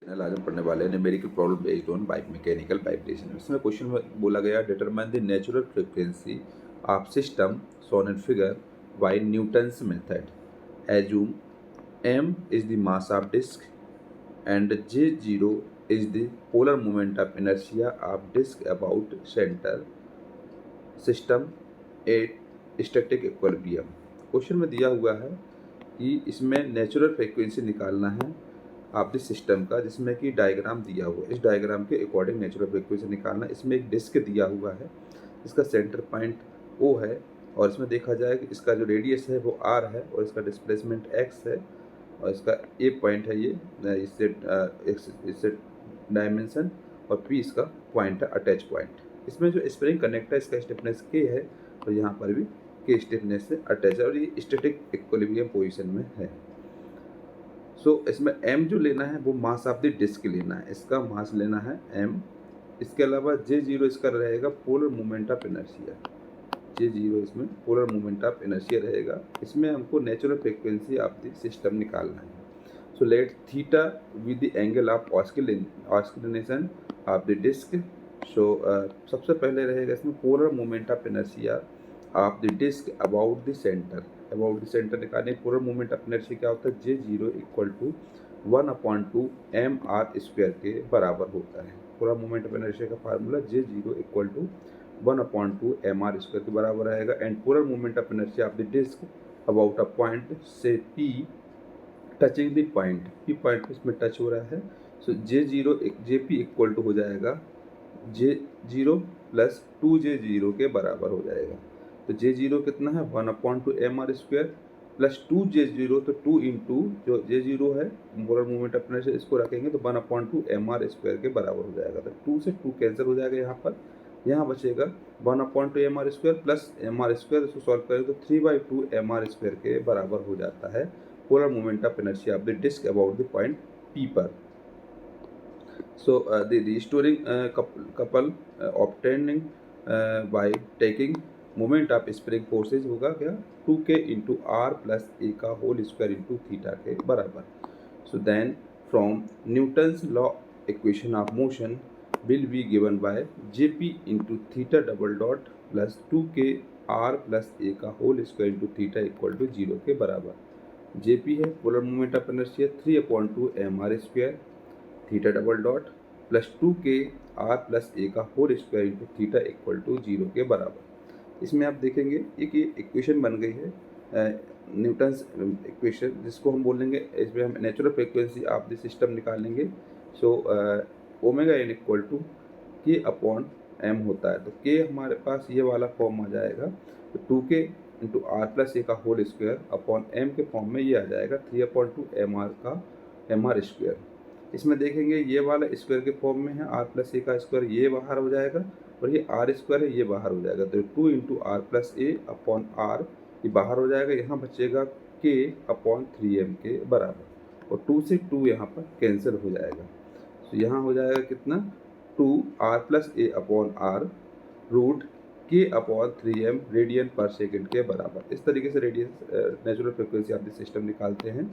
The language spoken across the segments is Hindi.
चैनल आज हम पढ़ने वाले हैं numerical problem based on mechanical vibration. इसमें क्वेश्चन में बोला गया determine the natural frequency of system shown in figure by Newton's method. Assume m is the mass of disk and j0 is the polar moment of inertia of disk about center system at static equilibrium। Question में दिया हुआ है कि इसमें नेचुरल फ्रीक्वेंसी निकालना है आप दिस सिस्टम का, जिसमें कि डायग्राम दिया हुआ है। इस डायग्राम के अकॉर्डिंग नेचुरल फ्रीक्वेंसी निकालना। इसमें एक डिस्क दिया हुआ है, इसका सेंटर पॉइंट O है, और इसमें देखा जाए कि इसका जो रेडियस है वो R है और इसका डिस्प्लेसमेंट X है, और इसका A पॉइंट है, ये इससे डायमेंशन, और P इसका पॉइंट है, अटैच पॉइंट। इसमें जो स्प्रिंग कनेक्ट है इसका स्टिफनेस K है, और यहाँ पर भी K स्टिफनेस से अटैच है, और ये स्टैटिक इक्विलिब्रियम पोजीशन में है। इसमें m जो लेना है वो मास ऑफ द डिस्क लेना है, इसका मास लेना है m। इसके अलावा J0 इसका रहेगा polar moment of inertia. J0 इसमें पोलर मोमेंट ऑफ इनर्शिया रहेगा। इसमें हमको natural frequency of the system निकालना है। Let theta with the angle of oscillation of the disc. सबसे पहले रहेगा इसमें polar moment of inertia of the disc about the centre. About the centre निकालने पोलर मोमेंट ऑफ इनर्शिया क्या होता है, J0 इक्वल टू 1/2 mr² के बराबर होता है। पोलर मोमेंट ऑफ इनर्शिया का formula J0 equal to 1/2 mr² के बराबर आएगा। And polar moment of inertia of the disc about a point से P touching the point, P point इसमें टच हो रहा है। J0 JP इक्वल टू हो जाएगा J0 प्लस 2J0 के बराबर हो जाएगा। तो J0 कितना है 1/2 mr² प्लस 2J0, तो 2 इंटू जो J0 है पोलर मोमेंट ऑफ इनर्शिया, इसको रखेंगे तो 1/2 mr² के बराबर हो जाएगा। तो 2 से 2 कैंसिल हो जाएगा यहाँ पर। यहाँ बचेगा 1/2 mr² प्लस mr², इसको सॉल्व करें तो 3/2 mr² के बराबर हो जाता है polar moment of inertia of the disc about the point P पर। The restoring couple obtaining by taking moment of spring forces होगा क्या 2k into r plus a का होल स्क्वायर into थीटा के बराबर। Then from Newton's law equation of motion will be given by jp into theta double dot plus 2k r plus a का whole square into theta equal to 0 के बराबर। jp है polar moment of inertia 3/2 mr² theta double dot plus 2k r plus a का whole square into theta equal to 0 के बराबर। इसमें आप देखेंगे एक ये इक्वेशन बन गई है न्यूटन्स इक्वेशन, जिसको हम बोलेंगे, इसमें हम natural frequency of the system निकालेंगे। ओमेगा एन इक्वल टू के अपॉन एम होता है। तो के हमारे पास ये वाला फॉर्म आ जाएगा, तो 2k इंटू आर प्लस ए का होल स्क्वायर अपॉन एम के फॉर्म में ये आ जाएगा 3/2 mr का mr²। इसमें देखेंगे ये वाला स्क्वायर के फॉर्म में है, आर प्लस ए का स्क्वायर ये बाहर हो जाएगा, और ये आर स्क्वायर है ये बाहर हो जाएगा। तो 2 into R plus A upon R ये बाहर हो जाएगा। यहाँ बचेगा के अपॉन 3m के बराबर, और 2 से 2 यहाँ पर कैंसिल हो जाएगा। तो यहाँ हो जाएगा कितना 2 R plus A upon R root के अपॉन 3m रेडियन पर सेकेंड के बराबर। इस तरीके से natural frequency of the system निकालते हैं।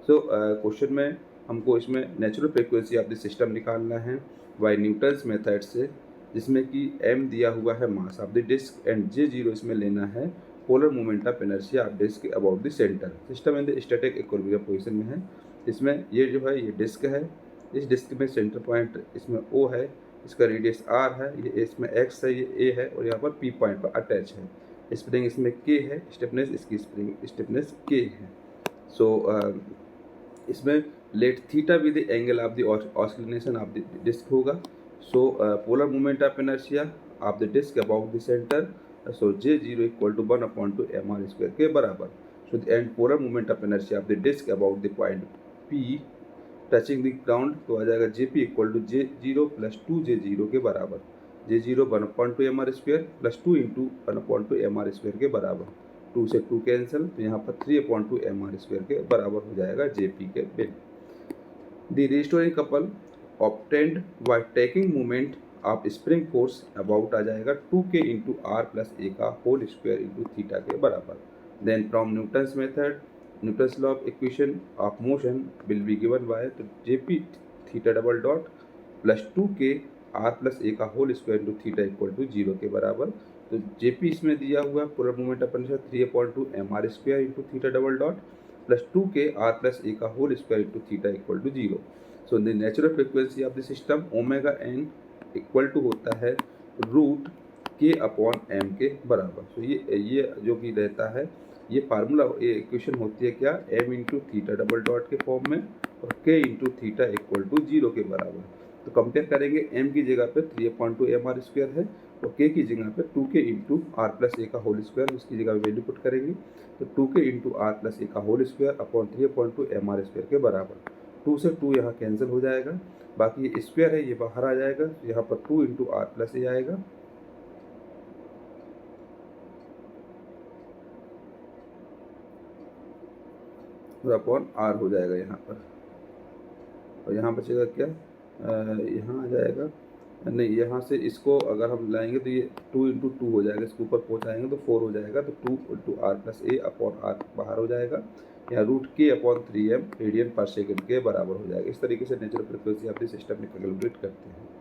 क्वेश्चन में हमको इसमें natural frequency of the system निकालना है बाय न्यूटन्स मेथड से, जिसमें कि m दिया हुआ है mass of the disc and J0 इसमें लेना है polar moment of inertia of disc about the centre. System in the static equilibrium position में है। इसमें ये जो है ये डिस्क है, इस डिस्क में सेंटर पॉइंट इसमें O है, इसका रेडियस r है, ये इसमें x है, ये a है, और यहाँ पर P पॉइंट पर अटैच है। स्प्रिंग इसमें K है, स्टिफनेस इसकी स्प्रिंग स्टिफनेस K है। इसमें let theta with the angle of the oscillation of the disc होगा। Polar moment of inertia of the disc about the centre, J0 equal to 1/2 mr² के बराबर। And polar moment of inertia of the disc about the point P touching the ground, तो आ जाएगा JP equal to J0 plus 2J0 के बराबर। J0 1/2 mr² plus 2 into 1/2 mr² के बराबर। 2 से 2 कैंसिल, तो यहाँ पर 3/2 mr² के बराबर हो जाएगा JP के बिल। The restoring couple obtained by taking moment of spring force about आ जाएगा 2k इंटू आर प्लस ए का होल स्क्वायर इंटू थीटा के बराबर। Then from Newton's method Newton's law of equation of motion will be given by, तो JP theta double dot plus 2k r plus ए का whole square into theta equal to 0 के बराबर। तो जेपी इसमें दिया हुआ है, पूरा मोमेंट अपन 3/2 mr square into theta double dot plus 2k r plus ए का whole square into theta equal to 0। So the natural frequency of the system omega n equal to होता है रूट के अपॉन एम के बराबर। तो ये जो कि रहता है, ये फार्मूला, ये इक्वेशन होती है क्या, M into theta double dot के फॉर्म में और के इंटू थीटा इक्वल टू 0 के बराबर। तो कंपेयर करेंगे, एम की जगह पे 3/2 mr स्क्वायर है और के की जगह पे 2k इंटू आर प्लस ए का होल स्क्वायर, उसकी जगह वैल्यू पुट करेंगे तो 2k इंटू आर प्लस ए का whole square upon 3/2 mr square के बराबर। 2 से 2 यहाँ कैंसिल हो जाएगा, बाकी ये स्क्वायर है ये बाहर आ जाएगा, यहाँ पर 2 इंटू आर प्लस ए आएगा और अपॉन आर हो जाएगा यहाँ पर, और यहाँ बचेगा क्या, यहाँ आ जाएगा, नहीं यहाँ से इसको अगर हम लाएंगे तो ये 2 इंटू 2 हो जाएगा, इसके ऊपर पहुँचाएंगे तो 4 हो जाएगा, तो 2 into R plus A upon R बाहर हो जाएगा, यहाँ रूट के अपॉन 3m रेडियन पर सेकंड के बराबर हो जाएगा। इस तरीके से natural frequency of the system में कैलकुलेट करते हैं।